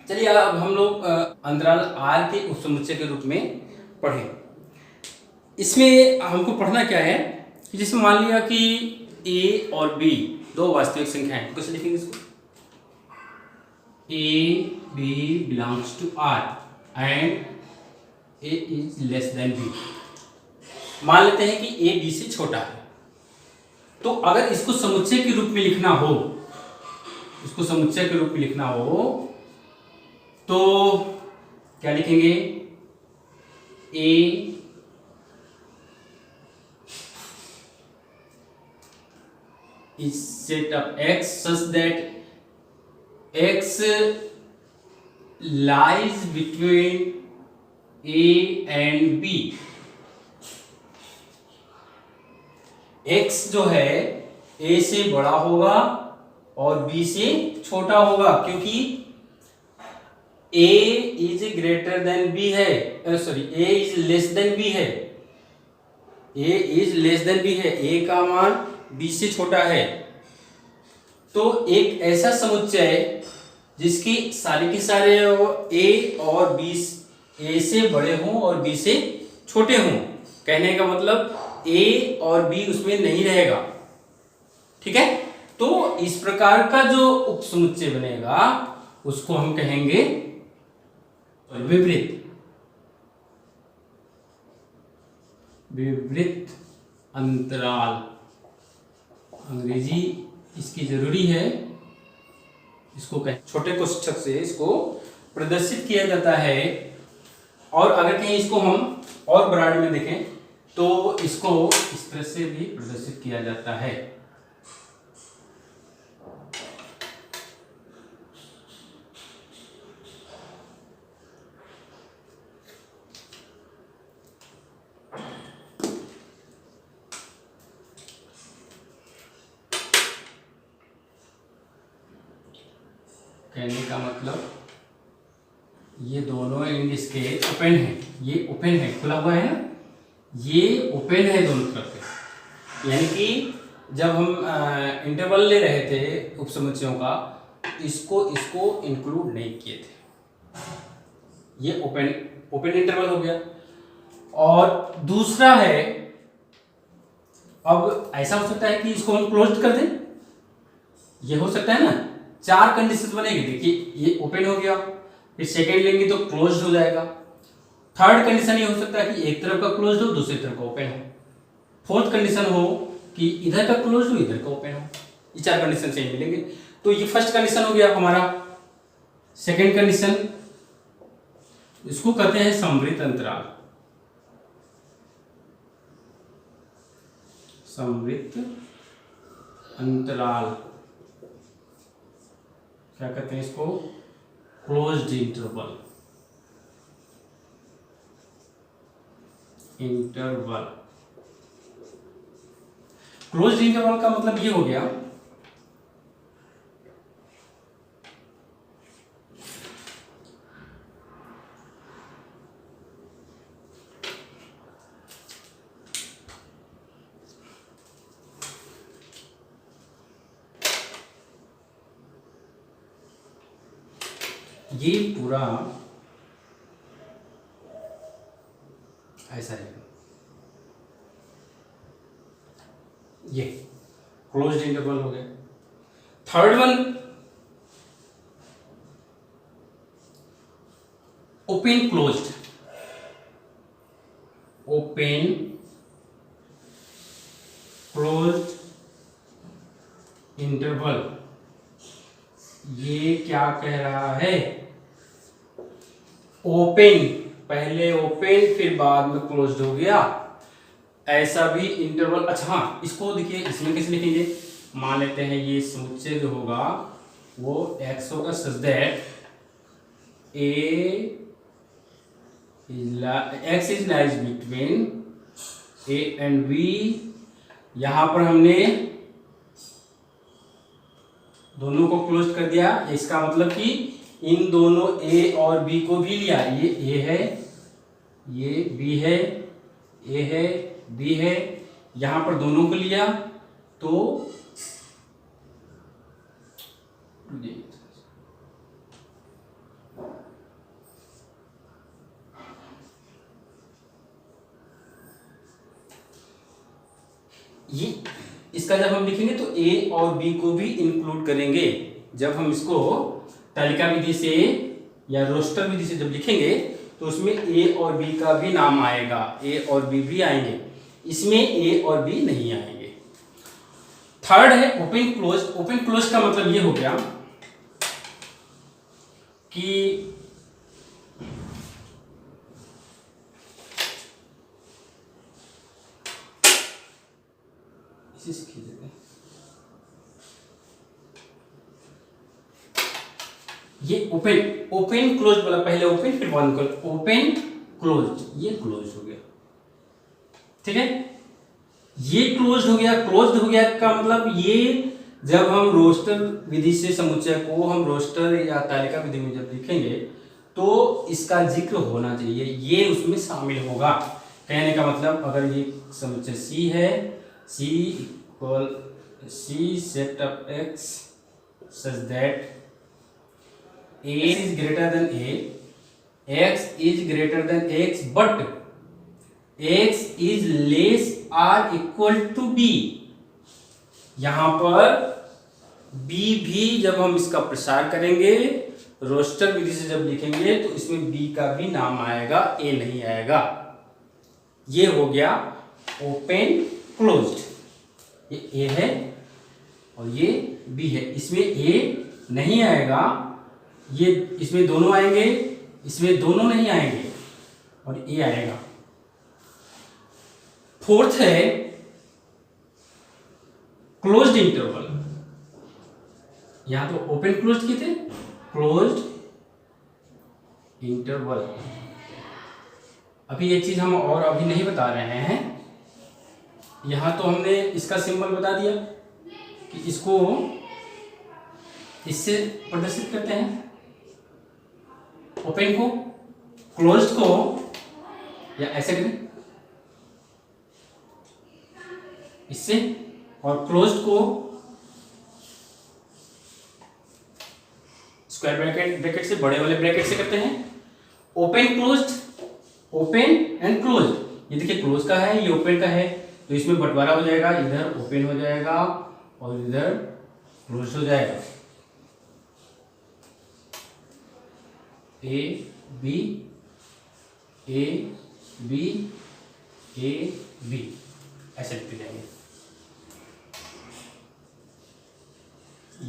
चलिए अब हम लोग अंतराल आर के उपसमुच्चय के रूप में पढ़ें। इसमें हमको पढ़ना क्या है कि जैसे मान लिया कि ए और बी दो वास्तविक संख्याएं, तो कैसे लिखेंगे इसको? A B belongs to R and A is less than B. मान लेते हैं कि ए बी से छोटा है, तो अगर इसको समुच्चय के रूप में लिखना हो, इसको समुच्चय के रूप में लिखना हो तो क्या लिखेंगे? ए is set of x such that x lies between a and b। x जो है a से बड़ा होगा और b से छोटा होगा, क्योंकि a is greater than b है, sorry a is less then b है, a is less then b है, a का मान b से छोटा है। तो एक ऐसा समुच्चय जिसकी सारे के सारे a और b a से बड़े हों और b से छोटे हों, कहने का मतलब a और b उसमें नहीं रहेगा, ठीक है। तो इस प्रकार का जो उपसमुच्चय बनेगा उसको हम कहेंगे विवृत, विवृत अंतराल। अंग्रेजी इसकी जरूरी है, इसको छोटे कोष्ठक से इसको प्रदर्शित किया जाता है। और अगर कहीं इसको हम और ब्रॉड में देखें तो इसको इस तरह से भी प्रदर्शित किया जाता है। कहने का मतलब ये दोनों एंड इसके ओपन है, ये ओपन है, खुला हुआ है ना, ये ओपन है दोनों तरफ से। यानी कि जब हम इंटरवल ले रहे थे उपसमुच्चयों का, इसको इंक्लूड नहीं किए थे, ये ओपन इंटरवल हो गया। और दूसरा है, अब ऐसा हो सकता है कि इसको हम क्लोज कर दें, ये हो सकता है ना, चार कंडीशन बनेगी। देखिए ये ओपन हो गया, फिर सेकेंड लेंगे तो क्लोज हो जाएगा। थर्ड कंडीशन ये हो सकता है कि एक तरफ का क्लोज हो, दूसरी तरफ का ओपन हो। फोर्थ कंडीशन हो कि इधर का क्लोज हो, इधर का ओपन हो। ये चार कंडीशन से मिलेंगे। तो ये फर्स्ट कंडीशन हो गया हमारा। सेकेंड कंडीशन, इसको कहते हैं समवृत्त अंतराल, समवृत्त अंतराल क्या कहते हैं इसको? Closed interval, interval. Closed interval का मतलब ये हो गया ये पूरा ऐसा है, ये क्लोज्ड इंटरवल हो गया। Third one open closed, open closed interval. ये क्या कह रहा है? ओपन, पहले ओपन फिर बाद में क्लोज्ड हो गया, ऐसा भी इंटरवल। अच्छा हाँ, इसको देखिए, इसमें कैसे लिखेंगे? मान लेते हैं ये समुच्चय जो होगा वो x होगा such that x is lies between a and b। यहां पर हमने दोनों को क्लोज कर दिया, इसका मतलब कि इन दोनों a और b को भी लिया। ये a है, ये b है, a है, b है, यहां पर दोनों को लिया तो इसका जब हम लिखेंगे तो ए और बी को भी इंक्लूड करेंगे। जब हम इसको तालिका विधि से या रोस्टर विधि से जब लिखेंगे तो उसमें ए और बी का भी नाम आएगा, ए और बी भी आएंगे, इसमें ए और बी नहीं आएंगे। थर्ड है ओपन क्लोज। ओपन क्लोज का मतलब ये हो गया कि ये ओपन क्लोज बोला, पहले ओपन फिर वन क्लोज, ओपन क्लोज, ये क्लोज हो गया। ठीक है, ये क्लोज हो गया। क्लोज हो गया का मतलब ये जब हम रोस्टर विधि से समुच्चय को हम रोस्टर या तालिका विधि में जब लिखेंगे तो इसका जिक्र होना चाहिए, ये उसमें शामिल होगा। कहने का मतलब अगर ये समुच्चय C है, C equal C set of X such that A is greater than A, X is greater than X, but X is less or equal to B। यहां पर B भी जब हम इसका प्रसार करेंगे रोस्टर विधि से जब लिखेंगे तो इसमें B का भी नाम आएगा, A नहीं आएगा। ये हो गया ओपन क्लोज्ड। ये A है और ये B है, इसमें A नहीं आएगा, ये इसमें दोनों आएंगे, इसमें दोनों नहीं आएंगे और ए आएगा। फोर्थ है क्लोज्ड इंटरवल। यहां तो ओपन क्लोज्ड किए थे, क्लोज्ड इंटरवल। अभी एक चीज हम और अभी नहीं बता रहे हैं, यहां तो हमने इसका सिंबल बता दिया कि इसको इससे प्रदर्शित करते हैं, ओपन को, क्लोज्ड को, या ऐसे करें इससे, और क्लोज्ड को स्क्वायर ब्रैकेट से, बड़े वाले ब्रैकेट से करते हैं। Open closed, open and closed. ये देखिए क्लोज का है, ये ओपन का है, तो इसमें बंटवारा हो जाएगा, इधर ओपन हो जाएगा और इधर क्लोज हो जाएगा। A B A B A B ऐसे लिखते जाएंगे।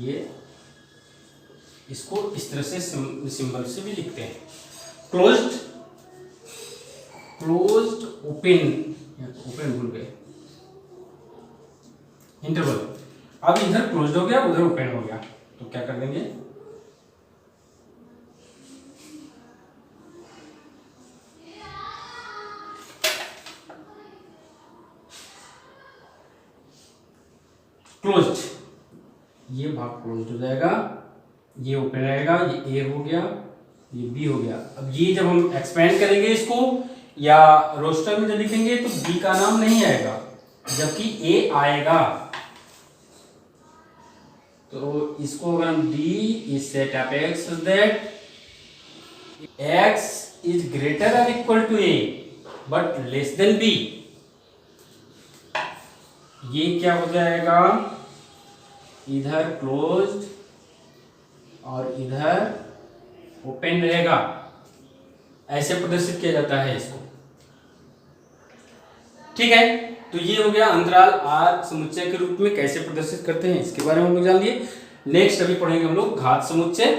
ये इसको इस तरह से सिंबल से भी लिखते हैं, क्लोज्ड, क्लोज्ड, ओपन, ओपन भूल गए, इंटरवल। अब इधर क्लोज्ड हो गया, उधर ओपन हो गया, तो क्या कर देंगे, क्लोज्ड। ये भाग क्लोज्ड हो जाएगा, ये ओपन रहेगा, ये ए हो गया, ये बी हो गया। अब ये जब हम एक्सपेंड करेंगे इसको या रोस्टर में जब लिखेंगे तो बी का नाम नहीं आएगा, जबकि ए आएगा। तो इसको अगर हम D is set of X that X is greater or equal to A but less than B, ये क्या हो जाएगा, इधर क्लोज्ड और इधर ओपन रहेगा, ऐसे प्रदर्शित किया जाता है इसको। ठीक है, तो ये हो गया अंतराल आर समुच्चय के रूप में कैसे प्रदर्शित करते हैं, इसके बारे में हम लोग जान लिए। नेक्स्ट अभी पढ़ेंगे हम लोग घात समुच्चय।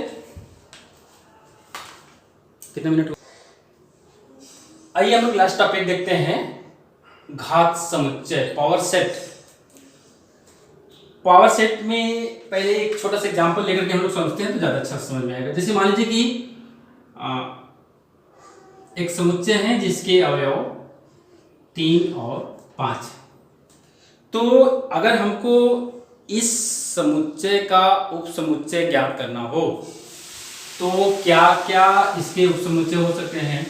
कितने मिनट? आइए हम लोग लास्ट टॉपिक देखते हैं, घात समुच्चय, पावर सेट। पावर सेट में पहले एक छोटा सा एग्जांपल लेकर के हम लोग समझते हैं तो ज्यादा अच्छा समझ में आएगा। जैसे मान लीजिए कि एक समुच्चय है जिसके अवयव 3 और 5, तो अगर हमको इस समुच्चय का उपसमुच्चय ज्ञात करना हो तो क्या क्या इसके उपसमुच्चय हो सकते हैं।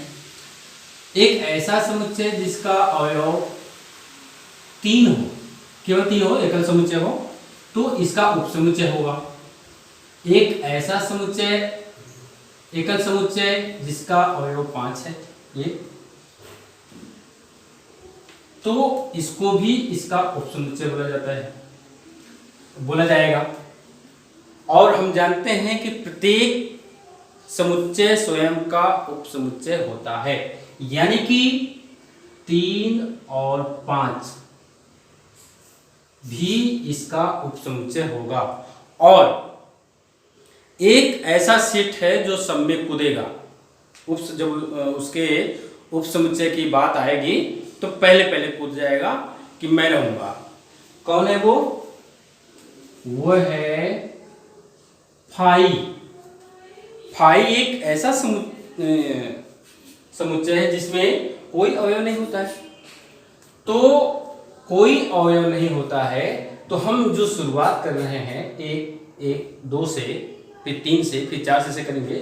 एक ऐसा समुच्चय जिसका अवयव 3 हो, केवल 3 हो, एकल समुच्चय हो, तो इसका उपसमुच्चय होगा। एक ऐसा समुच्चय, एकल समुच्चय जिसका अवयव 5 है, ये, तो इसको भी इसका उपसमुच्चय बोला जाता है। बोला जाएगा। और हम जानते हैं कि प्रत्येक समुच्चय स्वयं का उपसमुच्चय होता है, यानी कि 3 और 5 भी इसका उपसमुच्चय होगा। और एक ऐसा सेट है जो सब में कूदेगा। जब उसके उपसमुच्चय की बात आएगी तो पहले पहले कूद जाएगा कि मैं रहूंगा। कौन है वो है फाई। फाई एक ऐसा समुच्चय है जिसमें कोई अवयव नहीं होता है। तो कोई अवयव नहीं होता है तो हम जो शुरुआत कर रहे हैं 2 से, फिर 3 से, फिर 4 से करेंगे,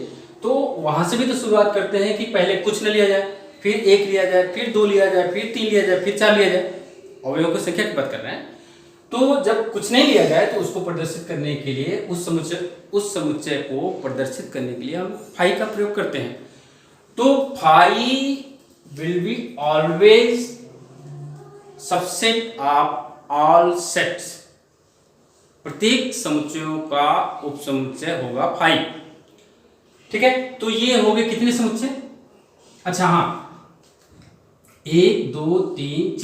तो वहां से भी तो शुरुआत करते हैं कि पहले कुछ न लिया जाए, फिर 1 लिया जाए, फिर 2 लिया जाए, फिर 3 लिया जाए, फिर 4 लिया जाए। अवयवों की संख्या की बात कर रहे हैं। तो जब कुछ नहीं लिया जाए तो उसको प्रदर्शित करने के लिए उस समुच्चय को प्रदर्शित करने के लिए हम फाई का प्रयोग करते हैं। तो phi will be always subset of all sets. प्रत्येक समुच्चयों का उपसमुच्चय होगा फाई। ठीक है, तो ये हो गए कितने समुच्चय? अच्छा हाँ, 1 2 3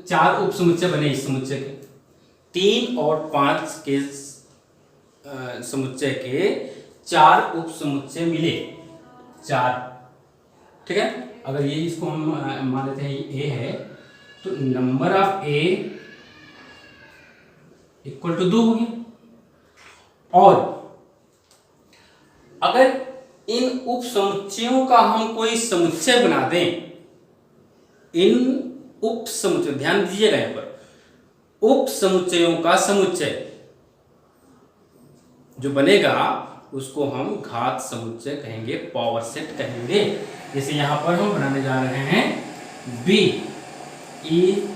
4 उपसमुच्चय बने इस समुच्चय के। 3 और 5 के समुच्चय के 4 उपसमुच्चय मिले, 4। ठीक है, अगर ये इसको हम मान लेते हैं ए है, तो number of A equal to 2 हो गया। और अगर इन उपसमुच्चयों का हम कोई समुच्चय बना दें, इन उपसमुच्चय, ध्यान दीजिएगा यहां पर, उपसमुच्चयों का समुच्चय जो बनेगा उसको हम घात समुच्चय कहेंगे, पावर सेट कहेंगे। जैसे यहां पर हम बनाने जा रहे हैं बी ई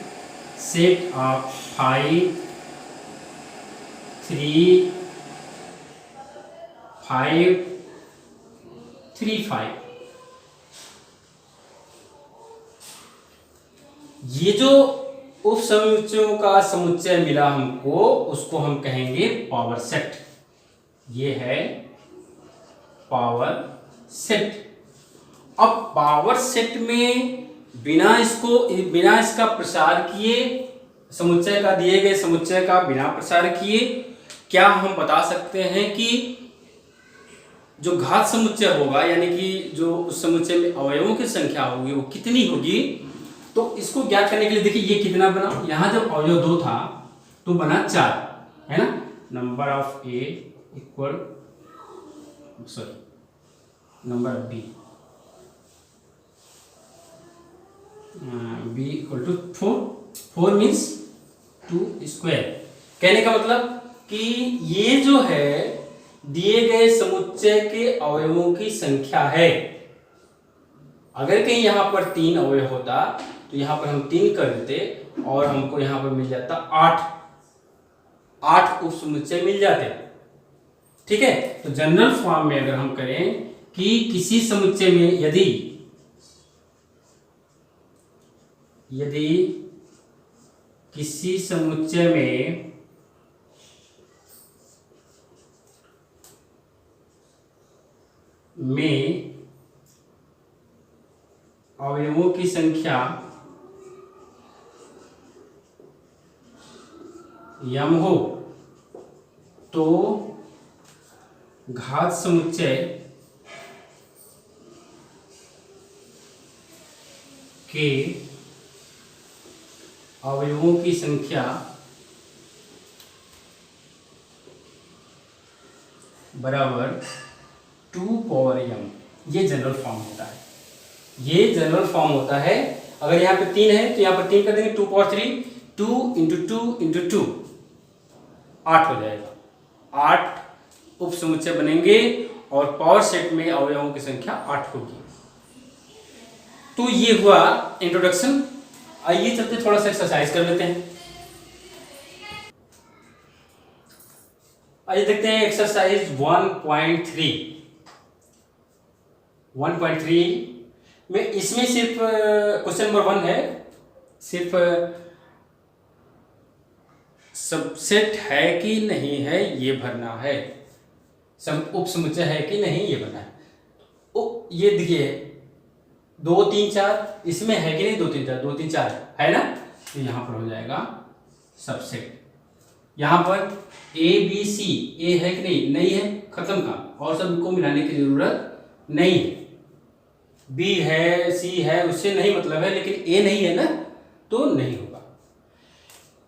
सेट ऑफ 5 3 5 3 5। ये जो उपसमुच्चयों का समुच्चय मिला हमको, उसको हम कहेंगे पावर सेट। ये है पावर सेट। अब पावर सेट में बिना इसका प्रसार किए, समुच्चय का, दिए गए समुच्चय का बिना प्रसार किए, क्या हम बता सकते हैं कि जो घात समुच्चय होगा, यानी कि जो उस समुच्चय में अवयवों की संख्या होगी वो कितनी होगी? तो इसको ज्ञात करने के लिए देखिए ये कितना बना, यहां जब अवयव 2 था तो बना 4, है ना। Number of A equal, sorry, number of B equal to 4 means 2 square. कहने का मतलब कि ये जो है दिए गए समुच्चय के अवयवों की संख्या है। अगर कहीं यहां पर 3 अवयव होता तो यहां पर हम 3 कर देते और हमको यहां पर मिल जाता 8 उपसमुच्चय मिल जाते। ठीक है, तो जनरल फॉर्म में अगर हम करें कि किसी समुच्चय में यदि किसी समुच्चय में अवयवों की संख्या यम हो तो घात समुच्चय के अवयवों की संख्या बराबर 2 पावर m। ये जनरल फॉर्म होता है। ये जनरल फॉर्म होता है। अगर यहाँ पे 3 है तो यहाँ पर 3 कर देंगे, 2 पावर 3, 2 इंटू 2 इंटू 2, 8 हो जाएगा। 8 उपसमुच्चय बनेंगे और पावर सेट में अवयवों की संख्या 8 होगी। तो ये हुआ इंट्रोडक्शन। आइए चलते थोड़ा सा एक्सरसाइज कर लेते हैं। आइए देखते हैं एक्सरसाइज 1.3 में। इसमें सिर्फ क्वेश्चन नंबर 1 है, सिर्फ सबसेट है कि नहीं है ये भरना है, उप समुच्चय है कि नहीं ये भरना है। ये देखिए 2 3 4 इसमें है कि नहीं, 2 3 4 2 3 4 है ना, तो यहाँ पर हो जाएगा सबसेट। यहाँ पर ए बी सी, ए है कि नहीं, नहीं है, खत्म काम, और सबको मिलाने की जरूरत नहीं है। बी है, सी है, उससे नहीं मतलब है, लेकिन ए नहीं है ना, तो नहीं होगा।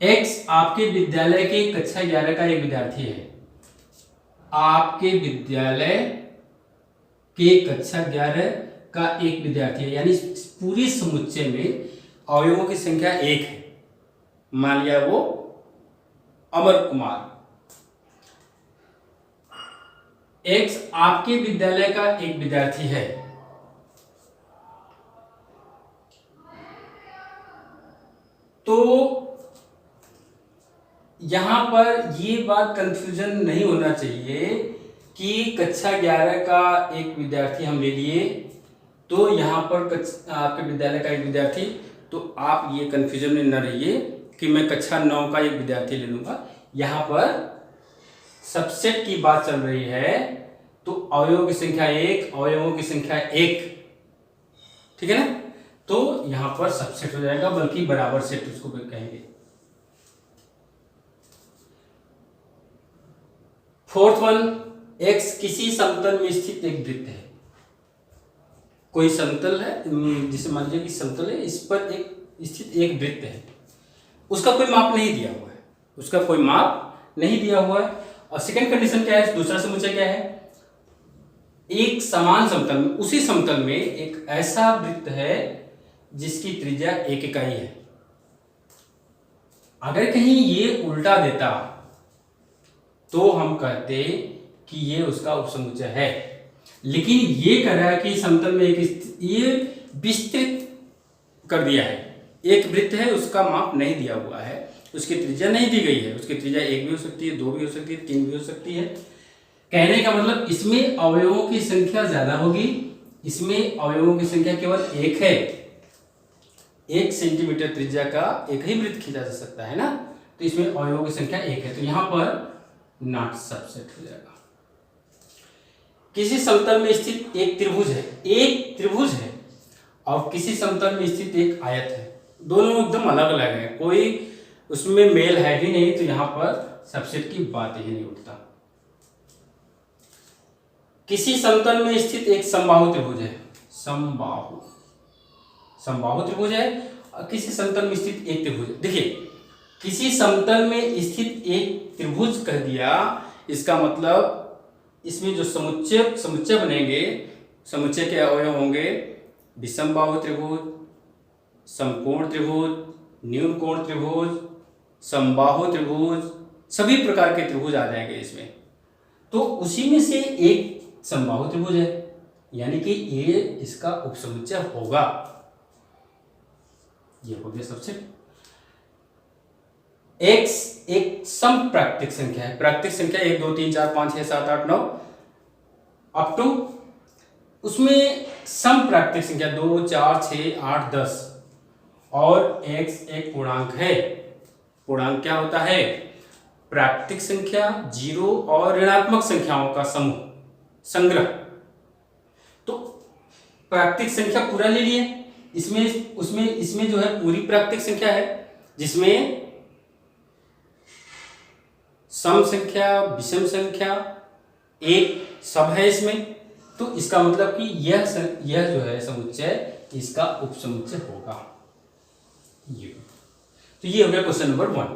एक्स आपके विद्यालय के कक्षा 11 का एक विद्यार्थी है। आपके विद्यालय के कक्षा 11 का एक विद्यार्थी है, यानी पूरी समुच्चय में अवयवों की संख्या 1 है। मान लिया वो अमर कुमार। एक्स आपके विद्यालय का एक विद्यार्थी है। तो यहां पर ये बात कंफ्यूजन नहीं होना चाहिए कि कक्षा 11 का एक विद्यार्थी हम ले लिए, तो यहां पर आपके विद्यालय का एक विद्यार्थी, तो आप ये कंफ्यूजन में न रहिए कि मैं कक्षा 9 का एक विद्यार्थी ले लूंगा। यहां पर सबसेट की बात चल रही है, तो अवयवों की संख्या 1, अवयवों की संख्या 1, ठीक है ना, तो यहां पर सबसेट हो जाएगा, बल्कि बराबर सेट उसको कहेंगे। फोर्थ वन, एक्स किसी समतल में स्थित एक वृत्त है। कोई समतल है, जिसे मान लीजिए कि समतल है, इस पर एक स्थित एक वृत्त है, उसका कोई माप नहीं दिया हुआ है, उसका कोई माप नहीं दिया हुआ है। और सेकंड कंडीशन क्या है, दूसरा समुच्चय क्या है, एक समान समतल में, उसी समतल में एक ऐसा वृत्त है जिसकी त्रिज्या 1 इकाई है। अगर कहीं ये उल्टा देता तो हम कहते कि ये उसका उपसमुच्चय है, लेकिन ये कह रहा है कि समतल में ये विस्तृत कर दिया है, एक वृत्त है, उसका माप नहीं दिया हुआ है, उसकी त्रिज्या नहीं दी गई है। उसकी त्रिज्या 1 भी हो सकती है, 2 भी हो सकती है, 3 भी हो सकती है। कहने का मतलब इसमें अवयवों की संख्या ज्यादा होगी, इसमें अवयवों की संख्या केवल 1 है। 1 सेंटीमीटर त्रिज्या का एक ही वृत्त खींचा जा सकता है ना, तो इसमें अवयवों की संख्या 1 है, तो यहां पर नॉट सबसेट हो जाएगा। किसी समतल में स्थित एक त्रिभुज है, एक त्रिभुज है, और किसी समतल में स्थित एक आयत है, दोनों एकदम अलग अलग है, कोई उसमें मेल है ही नहीं, तो यहां पर सबसेट की बात ही नहीं उठता। किसी समतल में स्थित एक समबाहु त्रिभुज है, समबाहु त्रिभुज है, और किसी समतल में स्थित एक त्रिभुज है। देखिए, किसी समतल में स्थित एक त्रिभुज कह दिया, इसका मतलब इसमें जो समुच्चय बनेंगे, समुच्चय के अवयव होंगे विषमबाहु त्रिभुज, समकोण त्रिभुज, न्यून कोण त्रिभुज, समबाहु त्रिभुज, सभी प्रकार के त्रिभुज आ जाएंगे इसमें। तो उसी में से एक समबाहु त्रिभुज है, यानी कि ये इसका उपसमुच्चय होगा। ये हो गया सबसे। x एक सम प्राकृतिक संख्या है, प्राकृतिक संख्या 1 2 3 4 5 6 7 8 9 अप टू, उसमें सम प्राकृतिक संख्या 2 4 6 8 10, और x एक पूर्णांक है। पूर्णांक क्या होता है, प्राकृतिक संख्या, 0 और ऋणात्मक संख्याओं का समूह, संग्रह। तो प्राकृतिक संख्या पूरा ले लिए, इसमें जो है पूरी प्राकृतिक संख्या है, जिसमें सम संख्या, विषम संख्या, एक सब है इसमें, तो इसका मतलब कि यह जो है समुच्चय, इसका उपसमुच्चय होगा। ये तो ये हो गया क्वेश्चन नंबर 1।